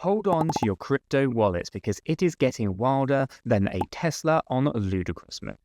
Hold on to your crypto wallets because it is getting wilder than a Tesla on ludicrousness.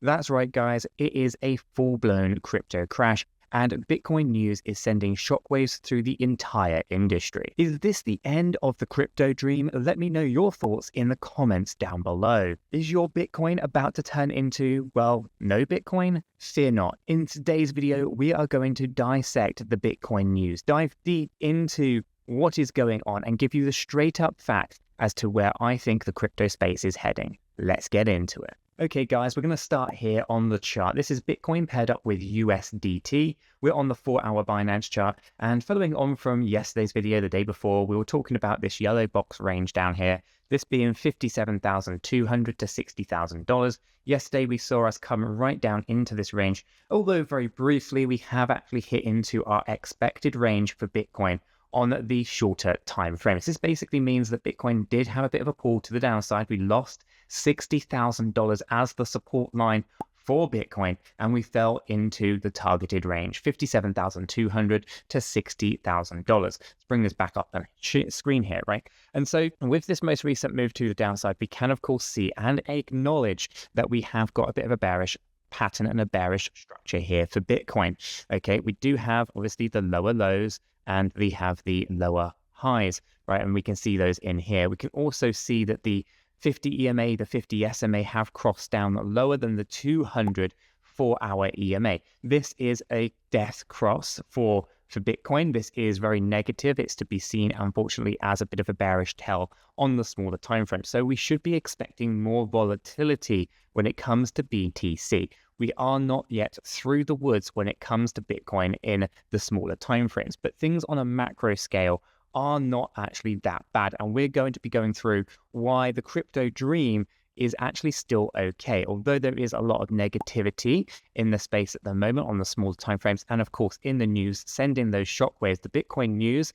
That's right, guys, it is a full-blown crypto crash, and Bitcoin news is sending shockwaves through the entire industry. Is this the end of the crypto dream? Let me know your thoughts in the comments down below. Is your Bitcoin about to turn into, well, no Bitcoin? Fear not. In today's video, we are going to dissect the Bitcoin news, dive deep into what is going on, and give you the straight-up facts as to where I think the crypto space is heading. Let's get into it. Okay guys, we're going to start here on the chart. This is Bitcoin paired up with USDT. We're on the 4-hour Binance chart, and following on from yesterday's video, the day before, we were talking about this yellow box range down here, this being $57,200 to $60,000. Yesterday we saw us come right down into this range, although very briefly we have actually hit into our expected range for Bitcoin on the shorter time frames. This basically means that Bitcoin did have a bit of a pull to the downside. We lost $60,000 as the support line for Bitcoin, and we fell into the targeted range, $57,200 to $60,000. Let's bring this back up on the screen here, right? And so with this most recent move to the downside, we can of course see and acknowledge that we have got a bit of a bearish pattern and a bearish structure here for Bitcoin. Okay, we do have obviously the lower lows and we have the lower highs, right? And we can see those in here. We can also see that the 50 EMA, the 50 SMA have crossed down lower than the 200 4-hour EMA. This is a death cross for Bitcoin. This is very negative. It's to be seen, unfortunately, as a bit of a bearish tell on the smaller time frame. So we should be expecting more volatility when it comes to BTC. We are not yet through the woods when it comes to Bitcoin in the smaller time frames, but things on a macro scale are not actually that bad. And we're going to be going through why the crypto dream is actually still okay, although there is a lot of negativity in the space at the moment on the smaller time frames, and of course in the news sending those shockwaves. The Bitcoin news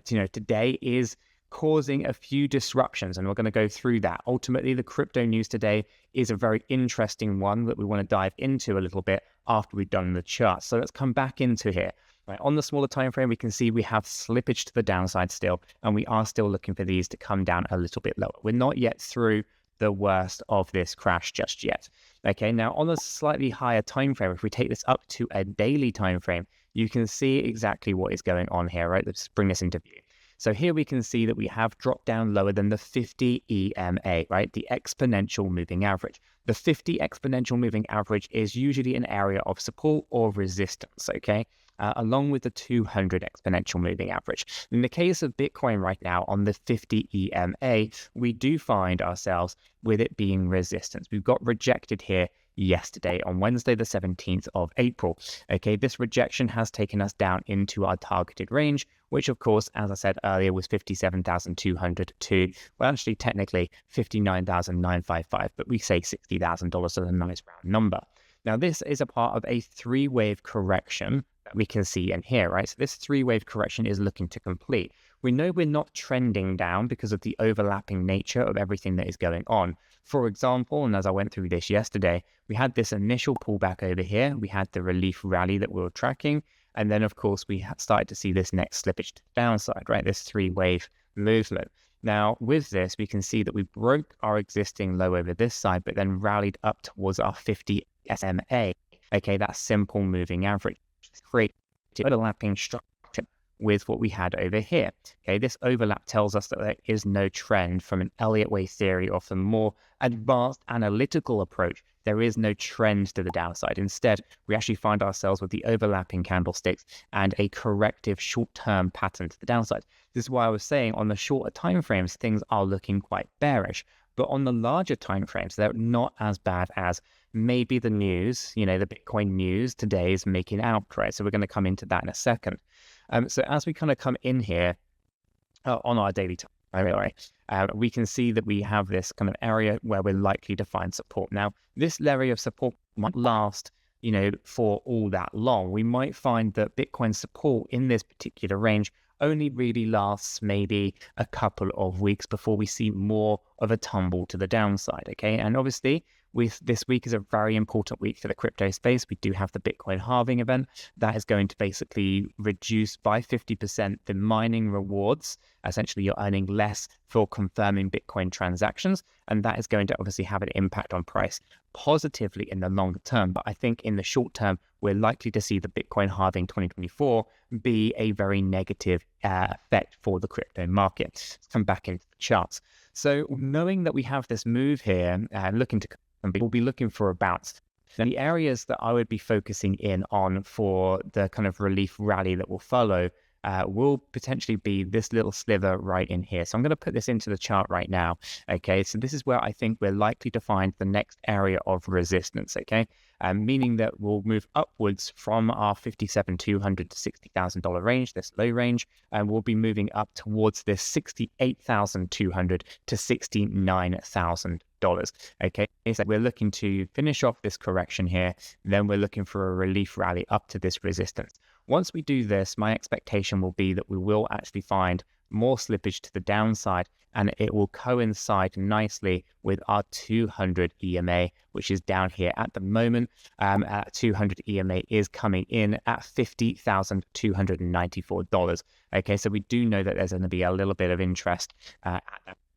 today is causing a few disruptions, and we're going to go through that. Ultimately, the crypto news today is a very interesting one that we want to dive into a little bit after we've done the chart. So let's come back into here. Right, on the smaller time frame, we can see we have slippage to the downside still, and we are still looking for these to come down a little bit lower. We're not yet through the worst of this crash just yet. Okay, now on a slightly higher time frame, if we take this up to a daily time frame, you can see exactly what is going on here, right? Let's bring this into view. So here we can see that we have dropped down lower than the 50 EMA, right? The exponential moving average. The 50 exponential moving average is usually an area of support or resistance, okay? Along with the 200 exponential moving average. In the case of Bitcoin right now on the 50 EMA, we do find ourselves with it being resistance. We've got rejected here yesterday on Wednesday, the 17th of April. Okay, this rejection has taken us down into our targeted range, which of course, as I said earlier, was 57,200 to, well, actually technically 59,955, but we say $60,000 is a nice round number. Now, this is a part of a 3-wave correction that we can see in here, right? So this 3-wave correction is looking to complete. We know we're not trending down because of the overlapping nature of everything that is going on. For example, and as I went through this yesterday, we had this initial pullback over here. We had the relief rally that we were tracking. And then, of course, we started to see this next slippage to the downside, right? This 3-wave movement. Now, with this, we can see that we broke our existing low over this side, but then rallied up towards our 50 SMA. Okay, that simple moving average. Create overlapping structure with what we had over here. Okay, this overlap tells us that there is no trend from an Elliott wave theory or from more advanced analytical approach. There is no trend to the downside. Instead, we actually find ourselves with the overlapping candlesticks and a corrective short-term pattern to the downside. This is why I was saying on the shorter time frames, things are looking quite bearish. But on the larger time frames, they're not as bad as maybe the news, the Bitcoin news today is making out, right? So we're going to come into that in a second. So as we kind of come in here on our daily time, we can see that we have this kind of area where we're likely to find support. Now, this area of support might last, for all that long. We might find that Bitcoin support in this particular range only really lasts maybe a couple of weeks before we see more of a tumble to the downside, okay? And obviously, This week is a very important week for the crypto space. We do have the Bitcoin halving event that is going to basically reduce by 50% the mining rewards. Essentially, you're earning less for confirming Bitcoin transactions, and that is going to obviously have an impact on price positively in the longer term. But I think in the short term, we're likely to see the Bitcoin halving 2024 be a very negative effect for the crypto market. Let's come back into the charts. So knowing that we have this move here and looking to, we'll be looking for a bounce. Now, the areas that I would be focusing in on for the kind of relief rally that will follow will potentially be this little sliver right in here. So I'm going to put this into the chart right now. Okay, so this is where I think we're likely to find the next area of resistance. Okay, meaning that we'll move upwards from our $57,200 to $60,000 range, this low range, and we'll be moving up towards this $68,200 to $69,000. Okay, so we're looking to finish off this correction here, then we're looking for a relief rally up to this resistance. Once we do this, my expectation will be that we will actually find more slippage to the downside, and it will coincide nicely with our 200 EMA, which is down here at the moment. 200 EMA is coming in at $50,294. Okay, so we do know that there's going to be a little bit of interest at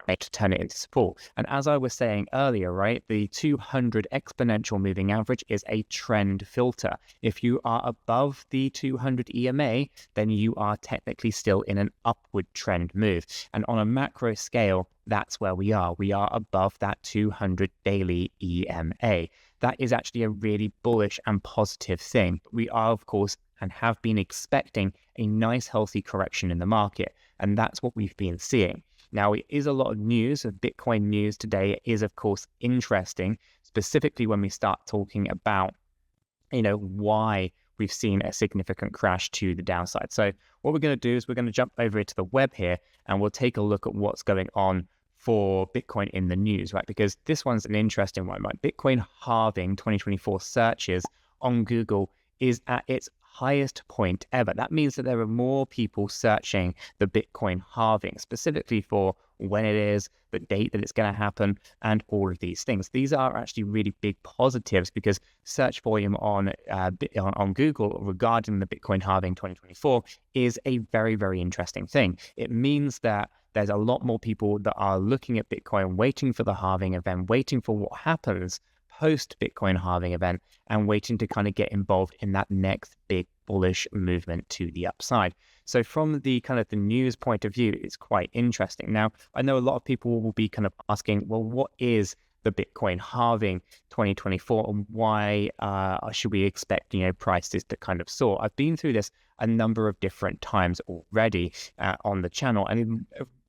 that to turn it into support. And as I was saying earlier, right, the 200 exponential moving average is a trend filter. If you are above the 200 EMA, then you are technically still in an upward trend move. And on a macro scale, that's where we are. We are above that 200 daily EMA. That is actually a really bullish and positive thing. We are, of course, and have been expecting a nice healthy correction in the market. And that's what we've been seeing. Now, it is a lot of news, of Bitcoin news today. It is, of course, interesting, specifically when we start talking about, why we've seen a significant crash to the downside. So what we're going to do is we're going to jump over to the web here, and we'll take a look at what's going on for Bitcoin in the news, right? Because this one's an interesting one, right? Bitcoin halving 2024 searches on Google is at its highest point ever. That means that there are more people searching the Bitcoin halving, specifically for when it is, the date that it's going to happen, and all of these things. These are actually really big positives because search volume on Google regarding the Bitcoin halving 2024 is a very, very interesting thing. It means that there's a lot more people that are looking at Bitcoin, waiting for the halving event, waiting for what happens post Bitcoin halving event, and waiting to kind of get involved in that next big bullish movement to the upside. So from the kind of the news point of view, it's quite interesting. Now, I know a lot of people will be kind of asking, well, what is the Bitcoin halving 2024 and why should we expect, prices to kind of soar? I've been through this a number of different times already on the channel, and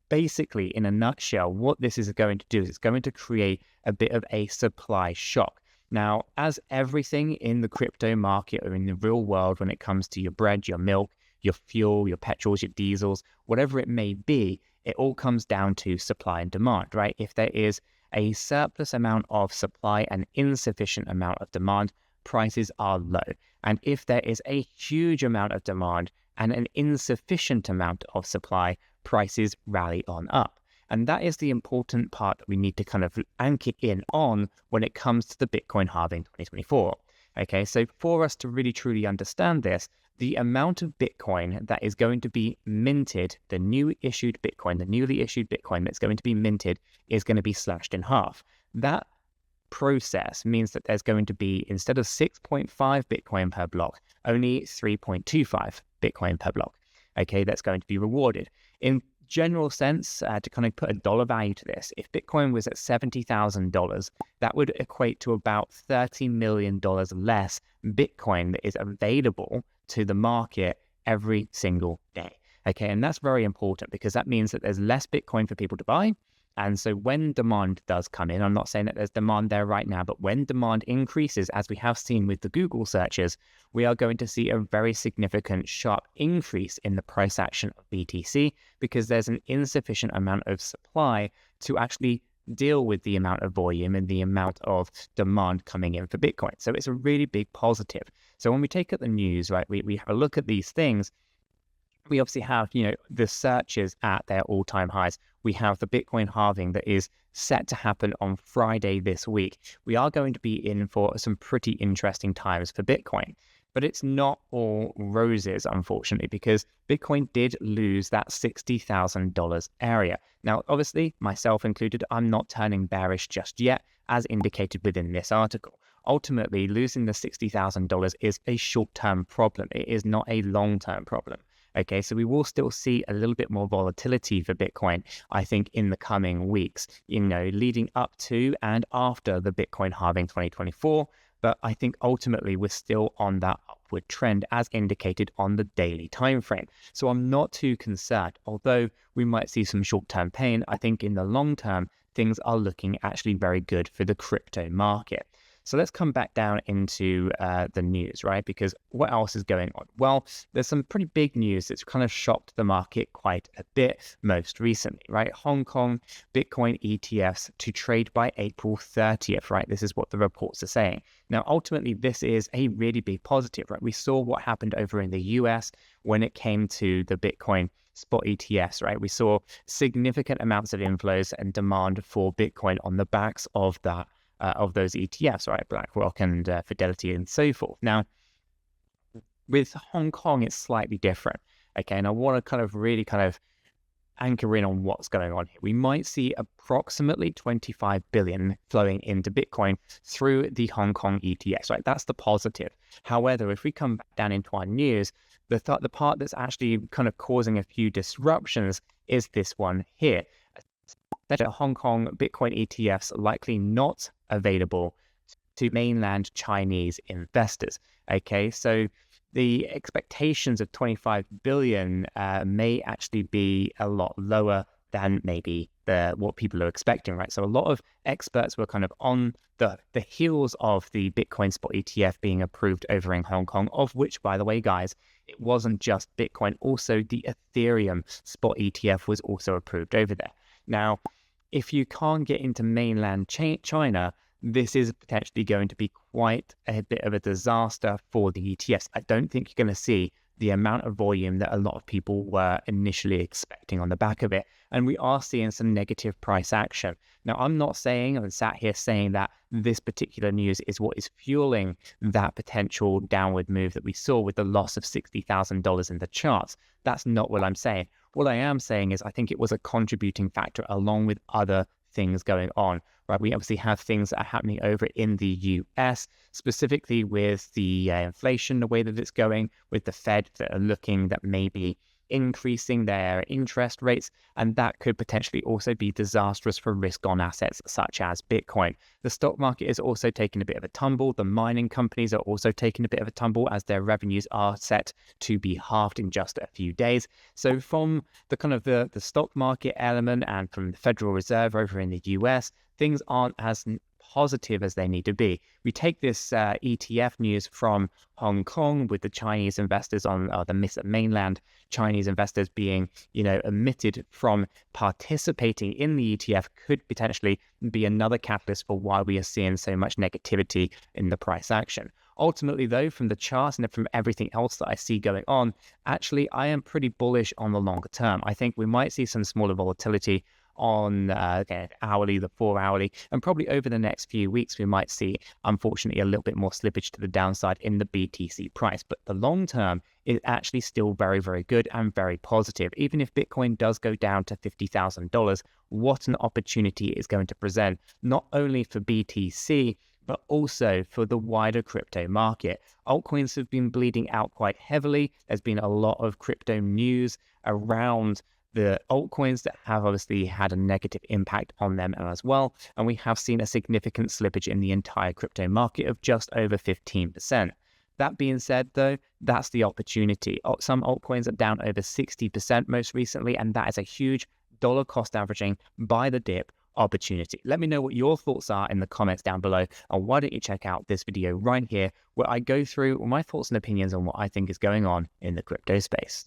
basically, in a nutshell, what this is going to do is it's going to create a bit of a supply shock. Now, as everything in the crypto market or in the real world, when it comes to your bread, your milk, your fuel, your petrols, your diesels, whatever it may be, it all comes down to supply and demand, right? If there is a surplus amount of supply and insufficient amount of demand, prices are low. And if there is a huge amount of demand and an insufficient amount of supply, prices rally on up. And that is the important part that we need to kind of anchor in on when it comes to the Bitcoin halving 2024. Okay, so for us to really truly understand this, the amount of Bitcoin that is going to be minted, the newly issued Bitcoin that's going to be minted is going to be slashed in half. That process means that there's going to be, instead of 6.5 Bitcoin per block, only 3.25 Bitcoin per block. Okay, that's going to be rewarded. In general sense, to kind of put a dollar value to this, if Bitcoin was at $70,000, that would equate to about $30 million less Bitcoin that is available to the market every single day. Okay, and that's very important because that means that there's less Bitcoin for people to buy. And so when demand does come in, I'm not saying that there's demand there right now, but when demand increases, as we have seen with the Google searches, we are going to see a very significant sharp increase in the price action of BTC because there's an insufficient amount of supply to actually deal with the amount of volume and the amount of demand coming in for Bitcoin. So it's a really big positive. So when we take up the news, right, we have a look at these things. We obviously have, the searches at their all-time highs. We have the Bitcoin halving that is set to happen on Friday this week, we are going to be in for some pretty interesting times for Bitcoin. But it's not all roses, unfortunately, because Bitcoin did lose that $60,000 area. Now, obviously, myself included, I'm not turning bearish just yet, as indicated within this article. Ultimately, losing the $60,000 is a short-term problem. It is not a long-term problem. Okay, so we will still see a little bit more volatility for Bitcoin, I think, in the coming weeks, leading up to and after the Bitcoin halving 2024. But I think ultimately we're still on that upward trend as indicated on the daily time frame. So I'm not too concerned. Although we might see some short-term pain, I think in the long term, things are looking actually very good for the crypto market. So let's come back down into the news, right? Because what else is going on? Well, there's some pretty big news that's kind of shocked the market quite a bit most recently, right? Hong Kong Bitcoin ETFs to trade by April 30th, right? This is what the reports are saying. Now, ultimately, this is a really big positive, right? We saw what happened over in the US when it came to the Bitcoin spot ETFs, right? We saw significant amounts of inflows and demand for Bitcoin on the backs of that. Of those ETFs, right? BlackRock and Fidelity and so forth. Now, with Hong Kong, it's slightly different. Okay, and I want to kind of anchor in on what's going on here. We might see approximately 25 billion flowing into Bitcoin through the Hong Kong ETFs, right? That's the positive. However, if we come back down into our news, the part that's actually kind of causing a few disruptions is this one here. That Hong Kong Bitcoin ETFs likely not available to mainland Chinese investors. Okay, so the expectations of 25 billion may actually be a lot lower than maybe what people are expecting, right? So a lot of experts were kind of on the heels of the Bitcoin spot ETF being approved over in Hong Kong, of which, by the way, guys, it wasn't just Bitcoin, also the Ethereum spot ETF was also approved over there. Now, if you can't get into mainland China, this is potentially going to be quite a bit of a disaster for the ETFs. I don't think you're going to see the amount of volume that a lot of people were initially expecting on the back of it. And we are seeing some negative price action. Now, I'm not saying, I'm sat here saying that this particular news is what is fueling that potential downward move that we saw with the loss of $60,000 in the charts. That's not what I'm saying. What I am saying is I think it was a contributing factor along with other things going on, right? We obviously have things that are happening over in the US, specifically with the inflation, the way that it's going, with the Fed that are looking that maybe increasing their interest rates, and that could potentially also be disastrous for risk-on assets such as Bitcoin. The stock market is also taking a bit of a tumble. The mining companies are also taking a bit of a tumble as their revenues are set to be halved in just a few days. So from the kind of the stock market element and from the Federal Reserve over in the US, things aren't as positive as they need to be. We take this ETF news from Hong Kong with the Chinese investors on the mainland Chinese investors being, omitted from participating in the ETF could potentially be another catalyst for why we are seeing so much negativity in the price action. Ultimately, though, from the charts and from everything else that I see going on, actually, I am pretty bullish on the longer term. I think we might see some smaller volatility on hourly, the 4 hourly, and probably over the next few weeks, we might see, unfortunately, a little bit more slippage to the downside in the BTC price. But the long term is actually still very, very good and very positive. Even if Bitcoin does go down to $50,000, what an opportunity it is going to present, not only for BTC, but also for the wider crypto market. Altcoins have been bleeding out quite heavily. There's been a lot of crypto news around the altcoins that have obviously had a negative impact on them as well. And we have seen a significant slippage in the entire crypto market of just over 15%. That being said, though, that's the opportunity. Some altcoins are down over 60% most recently, and that is a huge dollar cost averaging by the dip opportunity. Let me know what your thoughts are in the comments down below, and why don't you check out this video right here where I go through my thoughts and opinions on what I think is going on in the crypto space.